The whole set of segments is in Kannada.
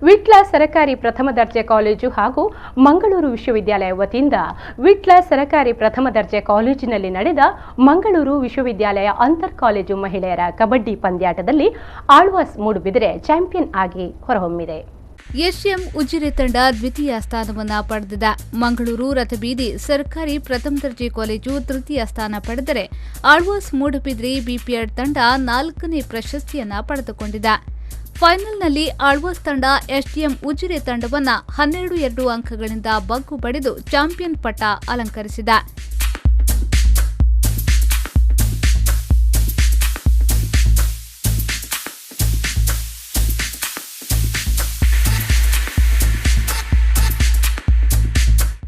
ವಿಟ್ಲ ಸರಕಾರಿ ಪ್ರಥಮ ದರ್ಜೆ ಕಾಲೇಜು ಹಾಗೂ ಮಂಗಳೂರು ವಿಶ್ವವಿದ್ಯಾಲಯ ವತಿಯಿಂದ ವಿಟ್ಲ ಸರಕಾರಿ ಪ್ರಥಮ ದರ್ಜೆ ಕಾಲೇಜಿನಲ್ಲಿ ನಡೆದ ಮಂಗಳೂರು ವಿಶ್ವವಿದ್ಯಾಲಯ ಅಂತರ್ ಕಾಲೇಜು ಮಹಿಳೆಯರ ಕಬಡ್ಡಿ ಪಂದ್ಯಾಟದಲ್ಲಿ ಆಳ್ವಾಸ್ ಮೂಡುಬಿದಿರೆ ಚಾಂಪಿಯನ್ ಆಗಿ ಹೊರಹೊಮ್ಮಿದೆ. SDM ಉಜಿರೆ ತಂಡ ದ್ವಿತೀಯ ಸ್ಥಾನವನ್ನು ಪಡೆದಿದೆ. ಮಂಗಳೂರು ರಥಬೀದಿ ಸರ್ಕಾರಿ ಪ್ರಥಮ ದರ್ಜೆ ಕಾಲೇಜು ತೃತೀಯ ಸ್ಥಾನ ಪಡೆದರೆ ಆಳ್ವಾಸ್ ಮೂಡುಬಿದಿರೆ ಬಿಪಿಎಡ್ ತಂಡ 4ನೇ ಪ್ರಶಸ್ತಿಯನ್ನು ಪಡೆದುಕೊಂಡಿದೆ. ಫೈನಲ್ನಲ್ಲಿ ಆಳ್ವಾಸ್ ತಂಡ SDM ಉಜಿರೆ ತಂಡವನ್ನು 12-2 ಅಂಕಗಳಿಂದ ಬಗ್ಗು ಬಡಿದು ಚಾಂಪಿಯನ್ ಪಟ್ಟ ಅಲಂಕರಿಸಿದೆ.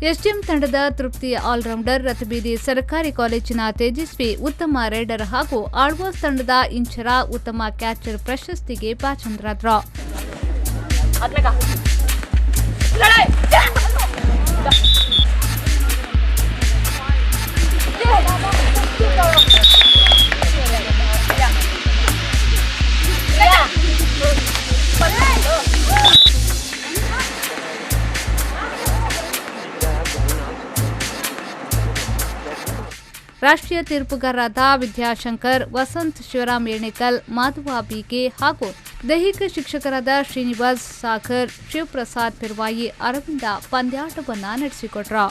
SDM ತಂಡದ ತೃಪ್ತಿ ಆಲ್ರೌಂಡರ್, ರಥಬೀದಿ ಸರ್ಕಾರಿ ಕಾಲೇಜಿನ ತೇಜಸ್ವಿ ಉತ್ತಮ ರೈಡರ್ ಹಾಗೂ ಆಳ್ವಾಸ್ ತಂಡದ ಇಂಚರ ಉತ್ತಮ ಕ್ಯಾಚರ್ ಪ್ರಶಸ್ತಿಗೆ ಭಾಜನರಾದರು. ರಾಷ್ಟ್ರೀಯ ತೀರ್ಪುಗಾರರಾದ ವಿದ್ಯಾಶಂಕರ್, ವಸಂತ್, ಶಿವರಾಮ್ ಎಣೆಕಲ್, ಮಾಧವ ಬಿಕೆ ಹಾಗೂ ದೈಹಿಕ ಶಿಕ್ಷಕರಾದ ಶ್ರೀನಿವಾಸ್, ಸಾಗರ್, ಶಿವಪ್ರಸಾದ್ ಪಿರ್ವಾಯಿ, ಅರವಿಂದ ಪಂದ್ಯಾಟವನ್ನು ನಡೆಸಿಕೊಟ್ರು.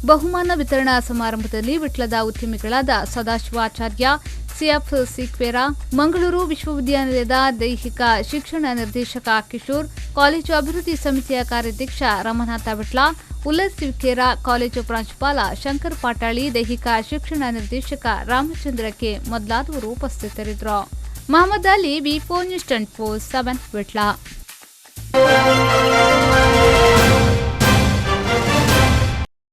ಬಹುಮಾನ ವಿತರಣಾ ಸಮಾರಂಭದಲ್ಲಿ ವಿಟ್ಲದ ಉದ್ಯಮಿಗಳಾದ ಸದಾಶಿವಾಚಾರ್ಯ, ಸಿಎಫ್ ಸಿಕ್ವೇರಾ, ಮಂಗಳೂರು ವಿಶ್ವವಿದ್ಯಾನಿಲಯದ ದೈಹಿಕ ಶಿಕ್ಷಣ ನಿರ್ದೇಶಕ ಕಿಶೋರ್, ಕಾಲೇಜು ಅಭಿವೃದ್ಧಿ ಸಮಿತಿಯ ಕಾರ್ಯಾಧ್ಯಕ್ಷ ರಮನಾಥ ವಿಟ್ಲ, ಉಲ್ಲಸ್ ಸಿವ್ಕೇರ, ಕಾಲೇಜು ಪ್ರಾಂಶುಪಾಲ ಶಂಕರ್ ಪಾಟಾಳಿ, ದೈಹಿಕ ಶಿಕ್ಷಣ ನಿರ್ದೇಶಕ ರಾಮಚಂದ್ರ ಕೆ ಮೊದಲಾದವರು ಉಪಸ್ಥಿತರಿದ್ದರು. ಮಹಮ್ಮದ್ ಅಲಿ, ವಿ4 ನ್ಯೂಸ್ 24/7 ವಿಟ್ಲ.